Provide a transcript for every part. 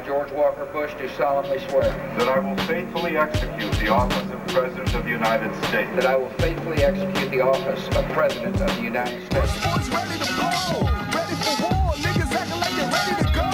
George Walker Bush, do solemnly swear that I will faithfully execute the office of President of the United States. that I will faithfully execute the office of President of the United States. Boys ready to blow, ready for war. Niggas acting like they're ready to go,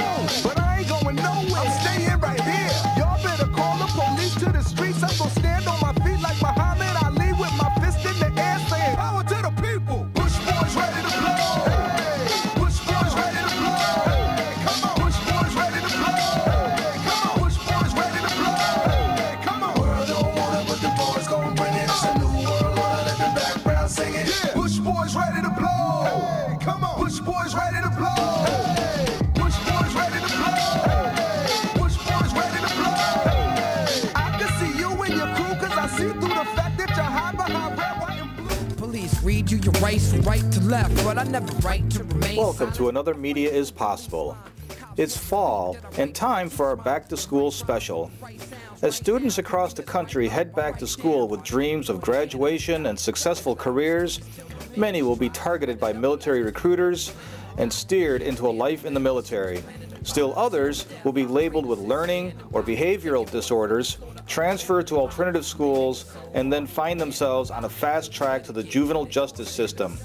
but I ain't going nowhere. I'm staying right here. Y'all better call the police to the streets. I'm gonna stand on my feet like Muhammad Ali with my fist in the air, saying power to the people. Bush boys ready to blow. Hey, Bush boys ready to blow. Hey, come on. Bush boys ready to blow. Hey, come on. Bush boys ready to blow. Hey, come on. World don't want it, but the boys gon' bring it. It's a new world order. Let the background sing it. Yeah. Bush boys ready to blow. Hey, come on. Bush boys ready to blow. Hey, Bush boys ready to blow. Hey, Bush boys ready to blow. Hey, I can see you and your crew, cause I see through the fact that you're high behind red, white, and blue. Police read you your rights from right to left, but I never right to remain. Welcome to another Media is Possible. It's fall and time for our back to school special. As students across the country head back to school with dreams of graduation and successful careers, many will be targeted by military recruiters and steered into a life in the military. Still others will be labeled with learning or behavioral disorders, transfer to alternative schools, and then find themselves on a fast track to the juvenile justice system.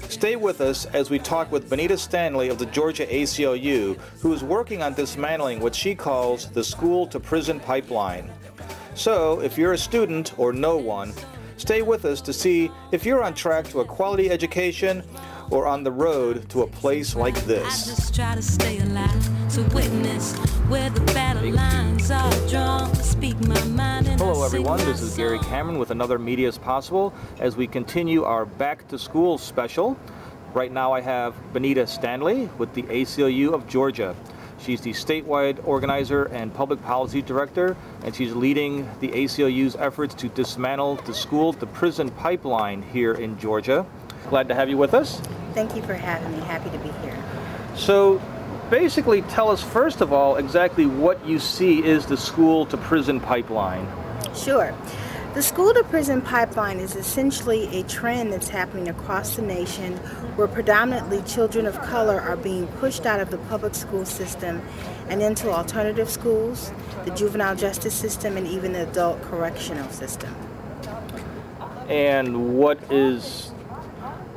Stay with us as we talk with Benetta Standly of the Georgia ACLU, who is working on dismantling what she calls the school-to-prison pipeline. So, if you're a student or know one, stay with us to see if you're on track to a quality education or on the road to a place like I this. just try to stay alive, to witness where the battle lines are drawn, speak my mind and Hello I sing everyone, my this is Gary song. Cameron with another Media is Possible as we continue our Back to School special. Right now I have Benetta Standly with the ACLU of Georgia. She's the statewide organizer and public policy director, and she's leading the ACLU's efforts to dismantle the school-to-prison pipeline here in Georgia. Glad to have you with us. Thank you for having me. Happy to be here. So basically tell us first of all exactly what you see is the school-to-prison pipeline. Sure. The school-to-prison pipeline is essentially a trend that's happening across the nation where predominantly children of color are being pushed out of the public school system and into alternative schools, the juvenile justice system, and even the adult correctional system. And what is,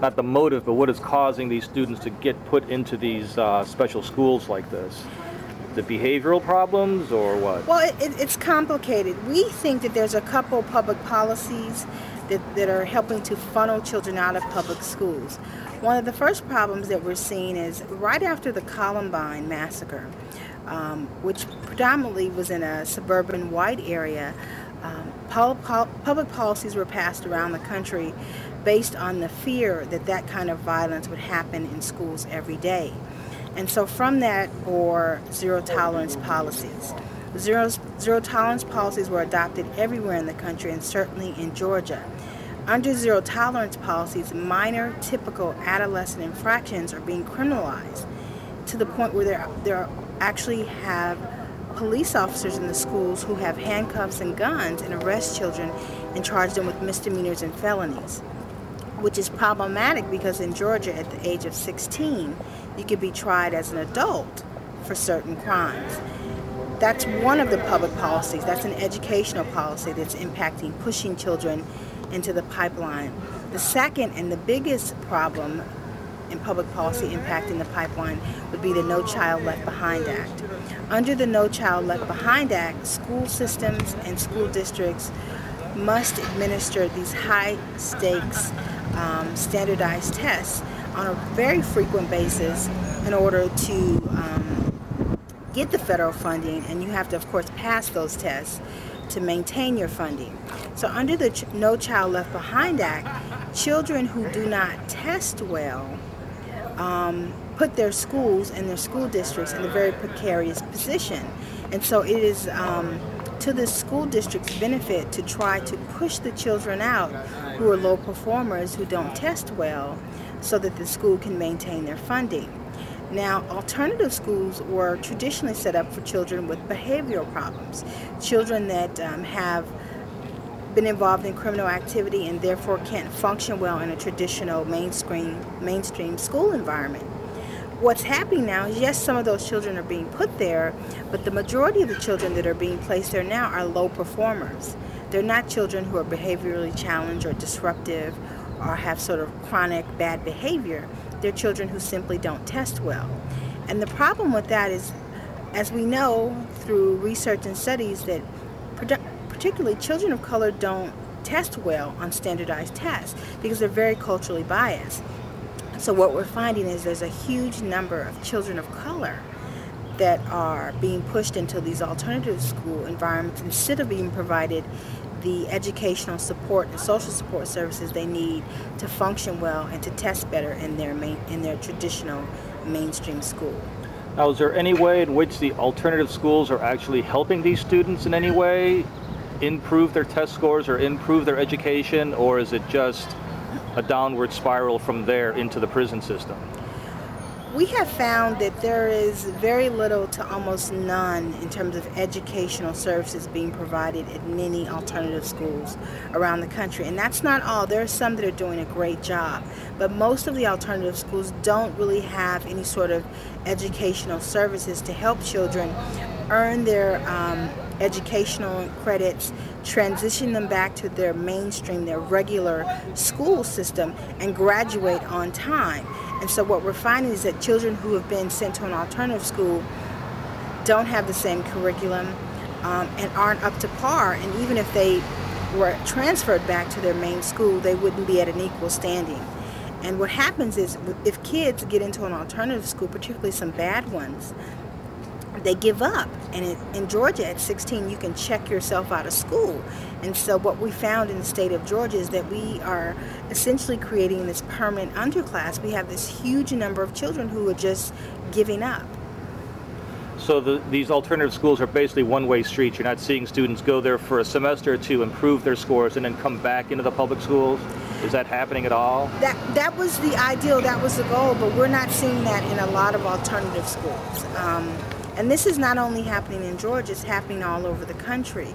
not the motive, but what is causing these students to get put into these special schools like this? The behavioral problems or what? Well, it's complicated. We think that there's a couple public policies that are helping to funnel children out of public schools. One of the first problems that we're seeing is right after the Columbine massacre, which predominantly was in a suburban white area, public policies were passed around the country based on the fear that that kind of violence would happen in schools every day. And so from that, or zero tolerance policies. Zero tolerance policies were adopted everywhere in the country and certainly in Georgia. Under zero tolerance policies, minor typical adolescent infractions are being criminalized to the point where there actually have police officers in the schools who have handcuffs and guns and arrest children and charge them with misdemeanors and felonies, which is problematic because in Georgia at the age of 16, you could be tried as an adult for certain crimes. That's one of the public policies. That's an educational policy that's impacting, pushing children into the pipeline. The second and the biggest problem in public policy impacting the pipeline would be the No Child Left Behind Act. Under the No Child Left Behind Act, school systems and school districts must administer these high-stakes standardized tests on a very frequent basis in order to get the federal funding, and you have to, of course, pass those tests to maintain your funding. So under the No Child Left Behind Act, children who do not test well put their schools and their school districts in a very precarious position. And so it is to the school district's benefit to try to push the children out who are low performers, who don't test well, so that the school can maintain their funding. Now, alternative schools were traditionally set up for children with behavioral problems, children that have been involved in criminal activity and therefore can't function well in a traditional mainstream school environment. what's happening now is, yes, some of those children are being put there, but the majority of the children that are being placed there now are low performers. They're not children who are behaviorally challenged or disruptive or have sort of chronic bad behavior. They're children who simply don't test well. And the problem with that is, as we know through research and studies, that particularly children of color don't test well on standardized tests because they're very culturally biased. So what we're finding is there's a huge number of children of color that are being pushed into these alternative school environments instead of being provided the educational support and social support services they need to function well and to test better in their traditional mainstream school. Now, is there any way in which the alternative schools are actually helping these students in any way improve their test scores or improve their education, or is it just a downward spiral from there into the prison system? We have found that there is very little to almost none in terms of educational services being provided at many alternative schools around the country. And that's not all. There are some that are doing a great job. But most of the alternative schools don't really have any sort of educational services to help children earn their educational credits, transition them back to their mainstream, their regular school system, and graduate on time. And so what we're finding is that children who have been sent to an alternative school don't have the same curriculum and aren't up to par. And even if they were transferred back to their main school, they wouldn't be at an equal standing. And what happens is, if kids get into an alternative school, particularly some bad ones, they give up. And in Georgia at 16 you can check yourself out of school. And so what we found in the state of Georgia is that we are essentially creating this permanent underclass. We have this huge number of children who are just giving up. So these alternative schools are basically one-way streets. You're not seeing students go there for a semester to improve their scores and then come back into the public schools? Is that happening at all? That was the ideal, that was the goal, but we're not seeing that in a lot of alternative schools. And this is not only happening in Georgia, it's happening all over the country.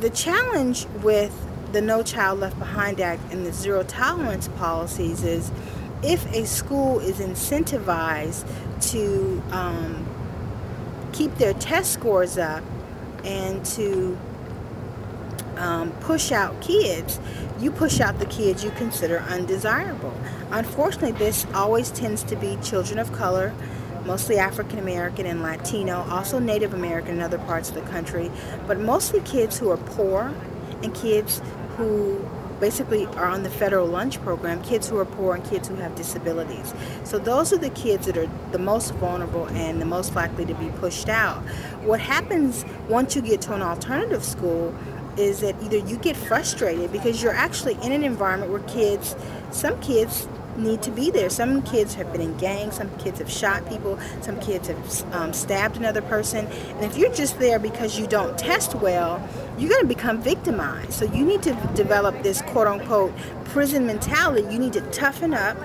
The challenge with the No Child Left Behind Act and the zero tolerance policies is, if a school is incentivized to keep their test scores up and to push out kids, you push out the kids you consider undesirable. Unfortunately, this always tends to be children of color, mostly African American and Latino, also Native American in other parts of the country, but mostly kids who are poor and kids who basically are on the federal lunch program, kids who are poor and kids who have disabilities. So those are the kids that are the most vulnerable and the most likely to be pushed out. What happens once you get to an alternative school is that either you get frustrated because you're actually in an environment where some kids need to be there. Some kids have been in gangs, some kids have shot people, some kids have stabbed another person. And if you're just there because you don't test well, you're going to become victimized. So you need to develop this quote-unquote prison mentality. You need to toughen up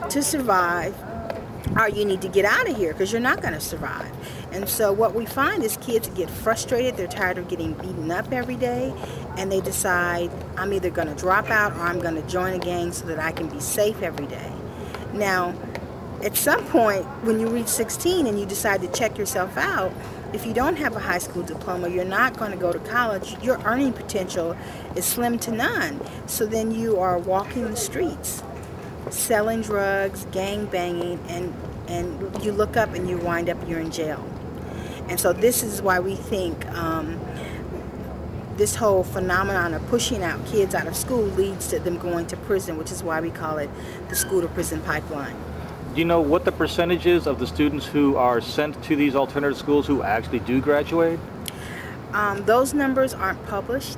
to survive, or you need to get out of here because you're not going to survive. And so what we find is kids get frustrated, they're tired of getting beaten up every day, and they decide, I'm either going to drop out or I'm going to join a gang so that I can be safe every day. Now, at some point, when you reach 16 and you decide to check yourself out, if you don't have a high school diploma, you're not going to go to college, your earning potential is slim to none. So then you are walking the streets, selling drugs, gang banging, and you look up and you wind up, you're in jail. And so this is why we think this whole phenomenon of pushing out kids out of school leads to them going to prison, which is why we call it the school-to-prison pipeline. Do you know what the percentage is of the students who are sent to these alternative schools who actually do graduate? Those numbers aren't published.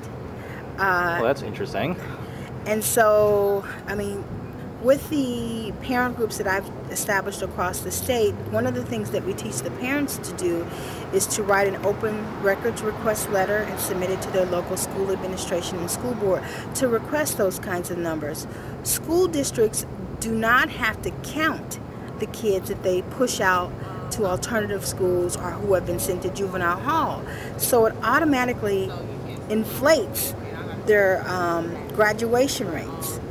Well, that's interesting. And so, I mean, with the parent groups that I've established across the state, one of the things that we teach the parents to do is to write an open records request letter and submit it to their local school administration and school board to request those kinds of numbers. School districts do not have to count the kids that they push out to alternative schools or who have been sent to juvenile hall. So it automatically inflates their graduation rates.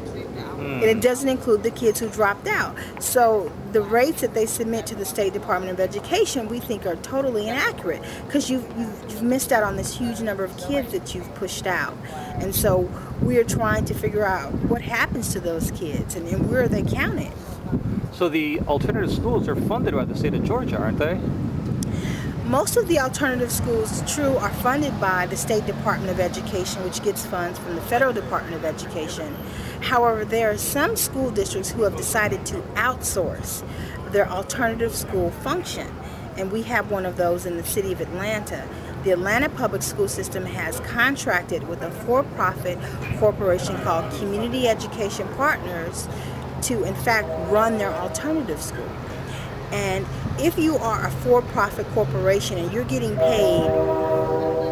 And it doesn't include the kids who dropped out. So the rates that they submit to the State Department of Education, we think are totally inaccurate, because you've missed out on this huge number of kids that you've pushed out. And so we're trying to figure out what happens to those kids and where are they counted. So the alternative schools are funded by the state of Georgia, aren't they? Most of the alternative schools, true, are funded by the State Department of Education, which gets funds from the Federal Department of Education. However, there are some school districts who have decided to outsource their alternative school function, and we have one of those in the city of Atlanta. The Atlanta public school system has contracted with a for-profit corporation called Community Education Partners to, in fact, run their alternative school. And if you are a for-profit corporation and you're getting paid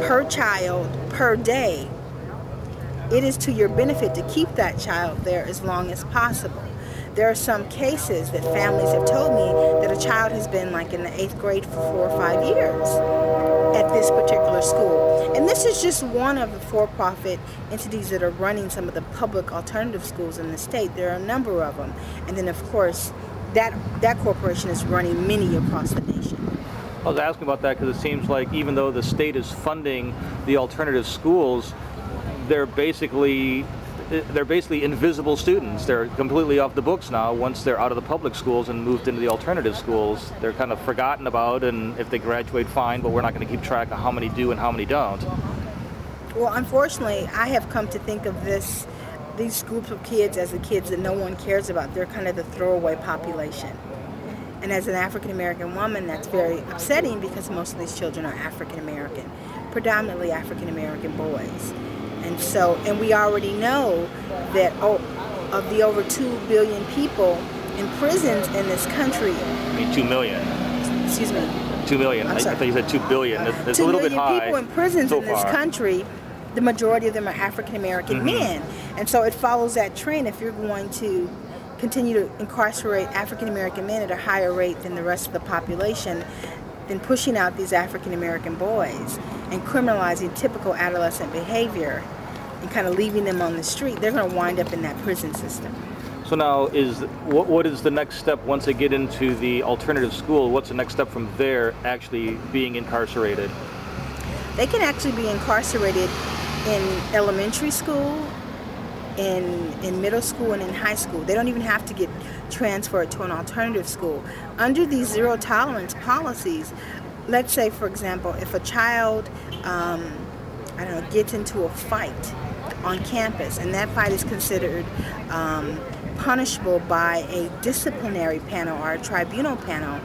per child per day, it is to your benefit to keep that child there as long as possible. There are some cases that families have told me that a child has been like in the 8th grade for 4 or 5 years at this particular school. And this is just one of the for-profit entities that are running some of the public alternative schools in the state. There are a number of them. And then, of course, that corporation is running many across the nation. I was asking about that because it seems like even though the state is funding the alternative schools, they're basically invisible students. They're completely off the books now once they're out of the public schools and moved into the alternative schools. They're kind of forgotten about, and if they graduate, fine, but we're not going to keep track of how many do and how many don't. Well, unfortunately, I have come to think of these groups of kids as the kids that no one cares about. They're kind of the throwaway population. And as an African American woman, that's very upsetting because most of these children are African American, predominantly African American boys. And we already know that of the over 2 billion people in prisons in this country. I mean 2 million. Excuse me. 2 million. I thought you said 2 billion. That's a little bit high. 2 million people in prisons in this country. The majority of them are African American men. And so it follows that trend. If you're going to continue to incarcerate African American men at a higher rate than the rest of the population, then pushing out these African American boys and criminalizing typical adolescent behavior and kind of leaving them on the street, they're going to wind up in that prison system. So now, what is the next step once they get into the alternative school? What's the next step from there actually being incarcerated? They can actually be incarcerated in elementary school, in middle school, and in high school. They don't even have to get transferred to an alternative school. Under these zero tolerance policies, let's say, for example, if a child gets into a fight on campus, and that fight is considered punishable by a disciplinary panel or a tribunal panel,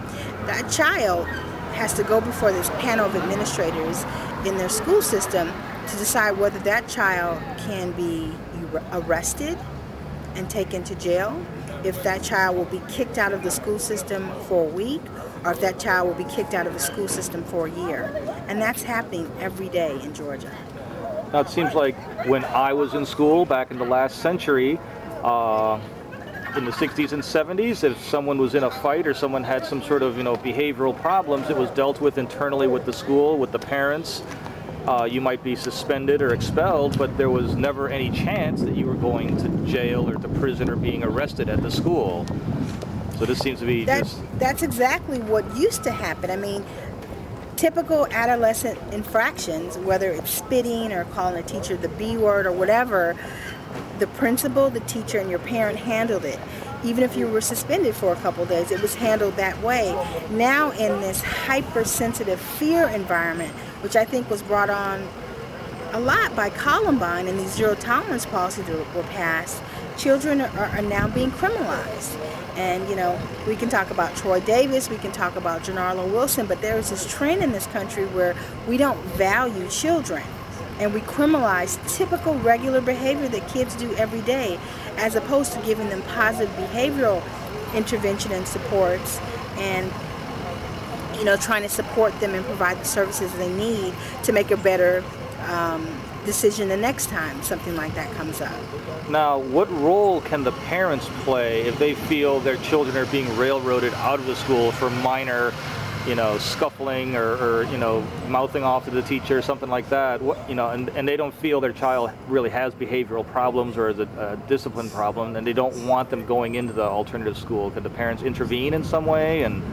that child has to go before this panel of administrators in their school system to decide whether that child can be arrested and taken to jail, if that child will be kicked out of the school system for a week, or if that child will be kicked out of the school system for a year. And that's happening every day in Georgia. Now, it seems like when I was in school back in the last century, in the 60s and 70s, if someone was in a fight or someone had some sort of behavioral problems, it was dealt with internally with the school, with the parents. You might be suspended or expelled, but there was never any chance that you were going to jail or to prison or being arrested at the school. So this seems to be That's exactly what used to happen. I mean, typical adolescent infractions, whether it's spitting or calling a teacher the B word or whatever, the principal, the teacher, and your parent handled it. Even if you were suspended for a couple of days, it was handled that way. Now in this hypersensitive fear environment, which I think was brought on a lot by Columbine and these zero tolerance policies that were passed, children are now being criminalized. And we can talk about Troy Davis, we can talk about Janarla Wilson, but there is this trend in this country where we don't value children. And we criminalize typical regular behavior that kids do every day, as opposed to giving them positive behavioral intervention and supports, and trying to support them and provide the services they need to make a better decision the next time something like that comes up. Now, what role can the parents play if they feel their children are being railroaded out of the school for minor scuffling or mouthing off to the teacher or something like that, and they don't feel their child really has behavioral problems or is a discipline problem, and they don't want them going into the alternative school, could the parents intervene in some way? And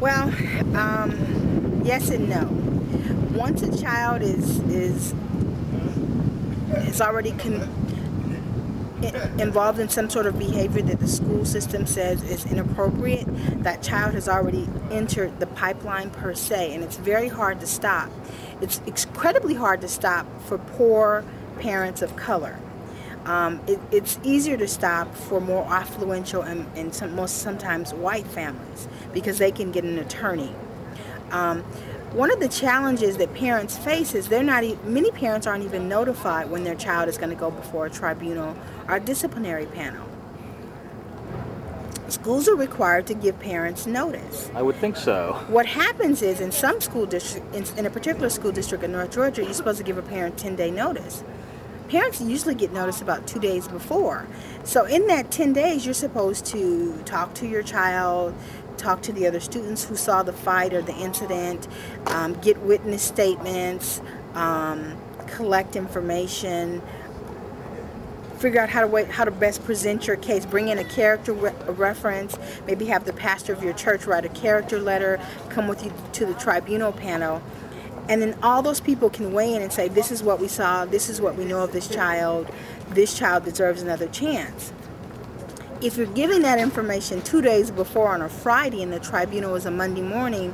well, yes and no. Once a child is already involved in some sort of behavior that the school system says is inappropriate, that child has already entered the pipeline per se, and it's very hard to stop. It's incredibly hard to stop for poor parents of color. It's easier to stop for more affluential and sometimes white families because they can get an attorney. One of the challenges that parents face is many parents aren't even notified when their child is going to go before a tribunal or a disciplinary panel. Schools are required to give parents notice. I would think so. What happens is in some school districts, in a particular school district in North Georgia, you're supposed to give a parent 10-day notice. Parents usually get notice about 2 days before. So in that 10 days, you're supposed to talk to your child, talk to the other students who saw the fight or the incident, get witness statements, collect information, figure out how to best present your case, bring in a character reference, maybe have the pastor of your church write a character letter, come with you to the tribunal panel, and then all those people can weigh in and say, this is what we saw, this is what we know of this child deserves another chance. If you're giving that information 2 days before on a Friday and the tribunal is a Monday morning,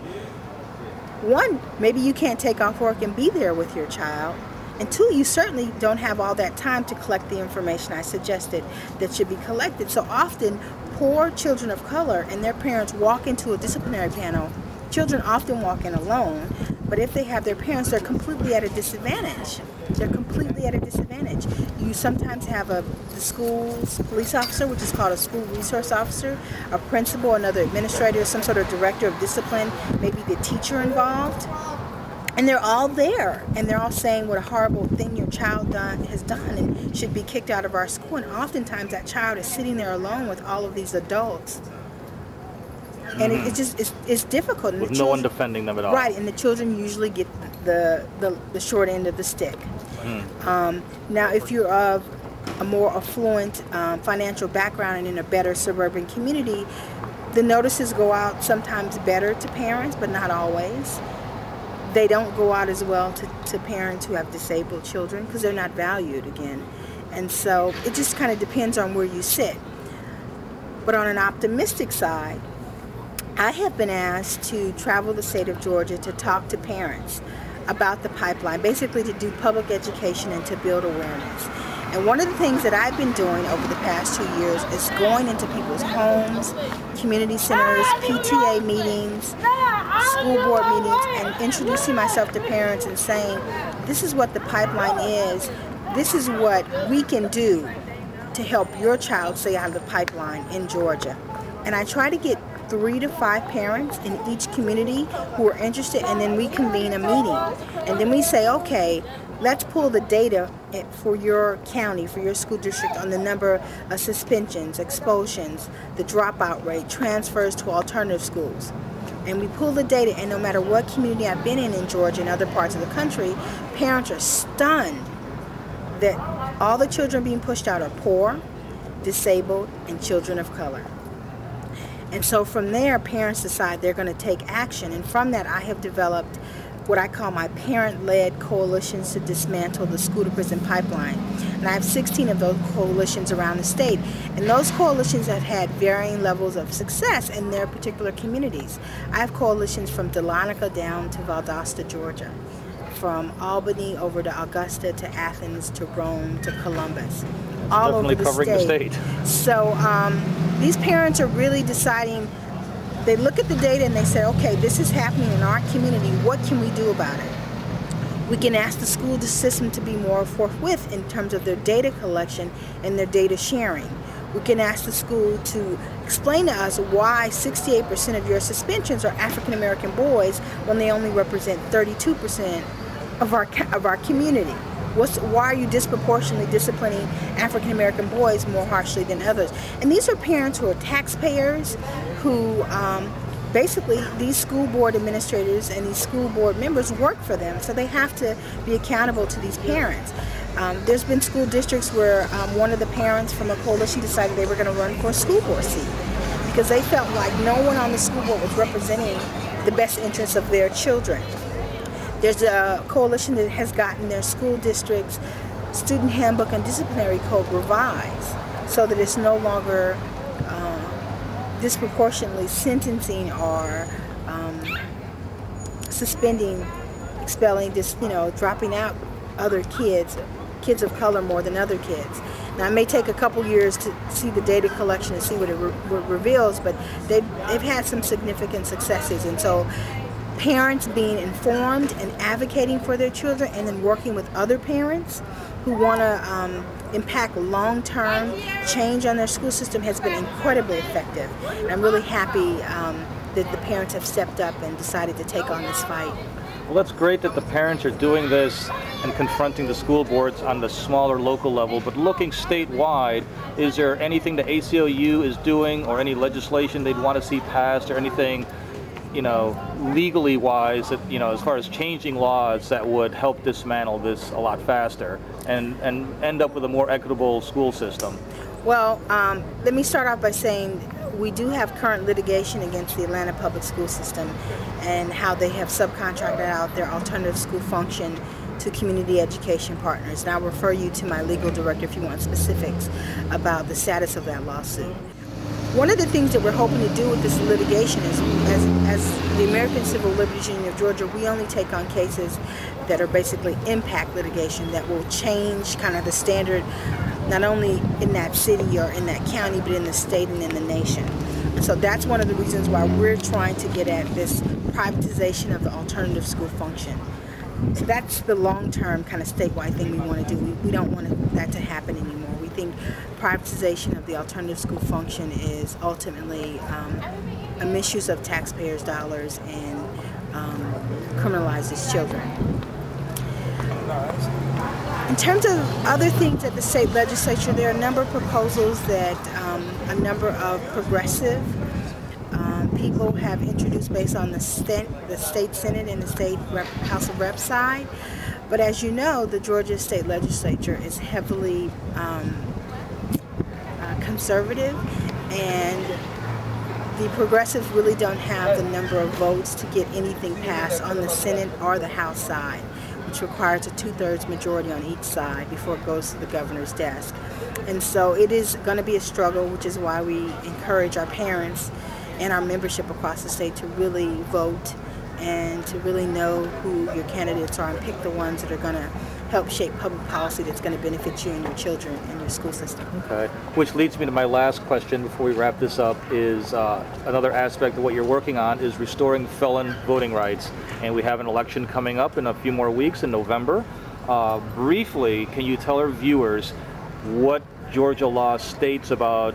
one, maybe you can't take off work and be there with your child, and two, you certainly don't have all that time to collect the information I suggested that should be collected. So often, poor children of color and their parents walk into a disciplinary panel. Children often walk in alone, but if they have their parents, they're completely at a disadvantage. They're completely at a disadvantage. You sometimes have the school's police officer, which is called a school resource officer, a principal, another administrator, some sort of director of discipline, maybe the teacher involved. And they're all there, and they're all saying what a horrible thing your child has done and should be kicked out of our school. And oftentimes that child is sitting there alone with all of these adults. And it's difficult. With no one defending them at all. Right, and the children usually get the short end of the stick. Now, if you're of a more affluent financial background and in a better suburban community, the notices go out sometimes better to parents, but not always. They don't go out as well to parents who have disabled children because they're not valued again. And so it just kind of depends on where you sit. But on an optimistic side, I have been asked to travel the state of Georgia to talk to parents about the pipeline, basically to do public education and to build awareness. And one of the things that I've been doing over the past 2 years is going into people's homes, community centers, PTA meetings, school board meetings, and introducing myself to parents and saying, this is what the pipeline is, this is what we can do to help your child stay out of the pipeline in Georgia. And I try to get 3 to 5 parents in each community who are interested, and then we convene a meeting. And then we say, okay, let's pull the data for your county, for your school district on the number of suspensions, expulsions, the dropout rate, transfers to alternative schools. And we pull the data, and no matter what community I've been in Georgia and other parts of the country, parents are stunned that all the children being pushed out are poor, disabled, and children of color. And so from there, parents decide they're going to take action. And from that, I have developed what I call my parent-led coalitions to dismantle the school-to-prison pipeline. And I have 16 of those coalitions around the state. And those coalitions have had varying levels of success in their particular communities. I have coalitions from Dahlonega down to Valdosta, Georgia, from Albany over to Augusta to Athens to Rome to Columbus. All over the state. So these parents are really deciding, they look at the data and they say, okay, this is happening in our community, what can we do about it? We can ask the school system to be more forthwith in terms of their data collection and their data sharing. We can ask the school to explain to us why 68% of your suspensions are African American boys when they only represent 32% of our community. Why are you disproportionately disciplining African American boys more harshly than others? And these are parents who are taxpayers, who basically these school board administrators and these school board members work for them, so they have to be accountable to these parents. There's been school districts where one of the parents from a coalition decided they were going to run for a school board seat because they felt like no one on the school board was representing the best interests of their children. There's a coalition that has gotten their school district's student handbook and disciplinary code revised so that it's no longer disproportionately sentencing or suspending, expelling, just dropping out other kids of color more than other kids. Now, it may take a couple years to see the data collection and see what it reveals, but they've had some significant successes. And so parents being informed and advocating for their children and then working with other parents who want to impact long-term change on their school system has been incredibly effective. And I'm really happy that the parents have stepped up and decided to take on this fight. Well, that's great that the parents are doing this and confronting the school boards on the smaller local level, but looking statewide, is there anything the ACLU is doing or any legislation they'd want to see passed or anything, legally wise, that, as far as changing laws that would help dismantle this a lot faster and end up with a more equitable school system? Well, let me start off by saying we do have current litigation against the Atlanta public school system and how they have subcontracted out their alternative school function to community education partners. And I'll refer you to my legal director if you want specifics about the status of that lawsuit. One of the things that we're hoping to do with this litigation is, as the American Civil Liberties Union of Georgia, we only take on cases that are basically impact litigation that will change kind of the standard, not only in that city or in that county, but in the state and in the nation. So that's one of the reasons why we're trying to get at this privatization of the alternative school function. So that's the long-term kind of statewide thing we want to do. We don't want that to happen anymore. We think privatization of the alternative school function is ultimately a misuse of taxpayers' dollars and criminalizes children. In terms of other things at the state legislature, there are a number of proposals that a number of progressive people have introduced based on the state Senate and the state House of Reps side. But as you know, the Georgia state legislature is heavily conservative, and the progressives really don't have the number of votes to get anything passed on the Senate or the House side, which requires a 2/3 majority on each side before it goes to the governor's desk. And so it is going to be a struggle, which is why we encourage our parents and our membership across the state to really vote and to really know who your candidates are and pick the ones that are going to help shape public policy that's going to benefit you and your children and your school system. Okay, which leads me to my last question before we wrap this up is another aspect of what you're working on is restoring felon voting rights. And we have an election coming up in a few more weeks in November. Briefly, can you tell our viewers what Georgia law states about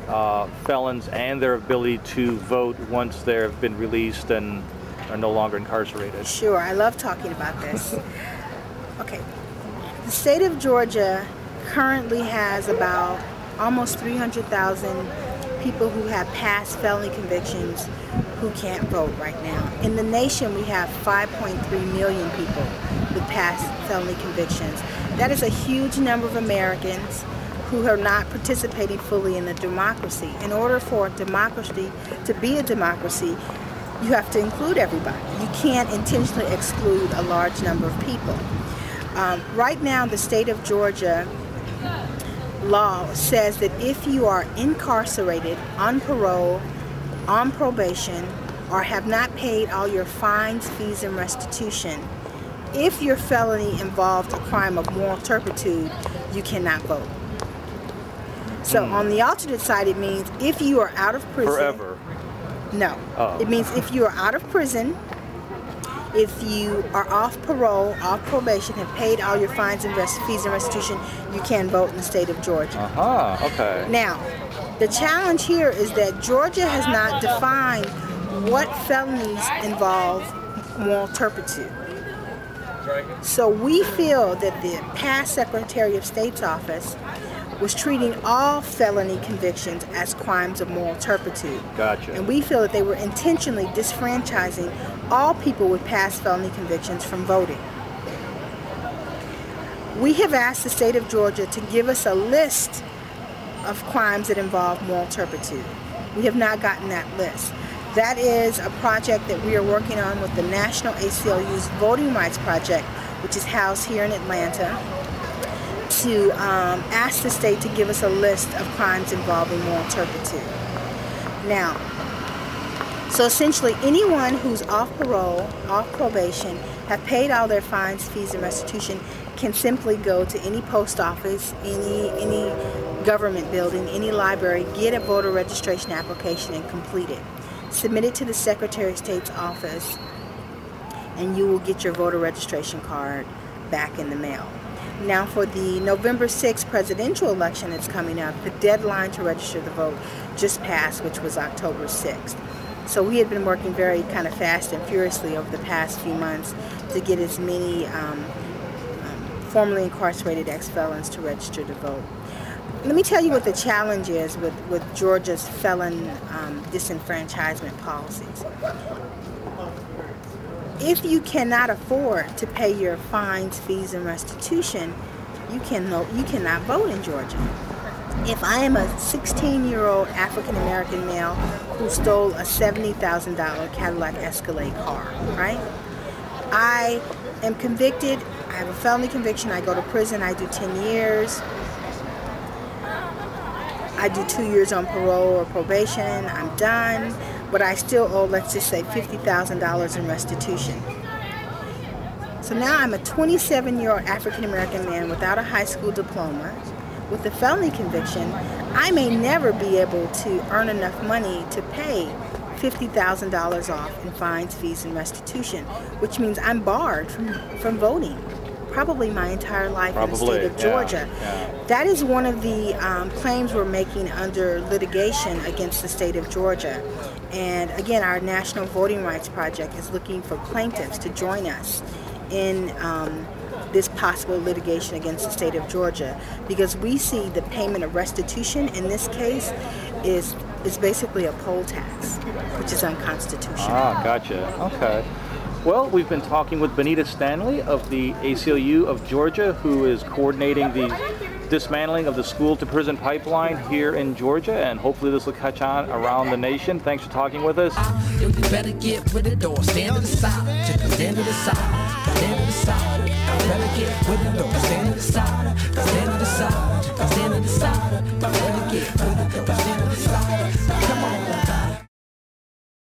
felons and their ability to vote once they've been released and are no longer incarcerated? Sure, I love talking about this. Okay, the state of Georgia currently has about almost 300,000 people who have past felony convictions who can't vote right now. In the nation, we have 5.3 million people with past felony convictions. That is a huge number of Americans who are not participating fully in the democracy. In order for a democracy to be a democracy, you have to include everybody. You can't intentionally exclude a large number of people. Right now, the state of Georgia law says that if you are incarcerated, on parole, on probation, or have not paid all your fines, fees, and restitution, if your felony involved a crime of moral turpitude, you cannot vote. So on the alternate side, it means if you are out of prison. Forever? No. Oh. It means if you are out of prison, if you are off parole, off probation, have paid all your fines and fees and restitution, you can vote in the state of Georgia. Okay. Now, the challenge here is that Georgia has not defined what felonies involve moral turpitude. So we feel that the past Secretary of State's office was treating all felony convictions as crimes of moral turpitude. Gotcha. And we feel that they were intentionally disfranchising all people with past felony convictions from voting. We have asked the state of Georgia to give us a list of crimes that involve moral turpitude. We have not gotten that list. That is a project that we are working on with the National ACLU's Voting Rights Project, which is housed here in Atlanta, to ask the state to give us a list of crimes involving moral turpitude. Now, so essentially anyone who's off parole, off probation, have paid all their fines, fees, and restitution can simply go to any post office, any government building, any library, get a voter registration application and complete it. Submit it to the Secretary of State's office, and you will get your voter registration card back in the mail. Now for the November 6th presidential election that's coming up, the deadline to register the vote just passed, which was October 6th. So we had been working very kind of fast and furiously over the past few months to get as many formerly incarcerated ex-felons to register to vote. Let me tell you what the challenge is with Georgia's felon disenfranchisement policies. If you cannot afford to pay your fines, fees, and restitution, you cannot vote in Georgia. If I am a 16-year-old African-American male who stole a $70,000 Cadillac Escalade car, right? I am convicted, I have a felony conviction, I go to prison, I do 10 years. I do 2 years on parole or probation, I'm done, but I still owe, let's just say, $50,000 in restitution. So now I'm a 27-year-old African-American man without a high school diploma, with a felony conviction. I may never be able to earn enough money to pay $50,000 off in fines, fees, and restitution, which means I'm barred from voting probably my entire life in the state of Georgia. Yeah. That is one of the claims we're making under litigation against the state of Georgia. And again, our National Voting Rights Project is looking for plaintiffs to join us in this possible litigation against the state of Georgia, because we see the payment of restitution in this case is basically a poll tax, which is unconstitutional. Ah, gotcha. Okay. Well, we've been talking with Benetta Standly of the ACLU of Georgia, who is coordinating the dismantling of the school-to-prison pipeline here in Georgia, and hopefully this will catch on around the nation. Thanks for talking with us. You better get with the door, stand to the side, stand to the side, stand to the side. Better get with the door, stand to the side, stand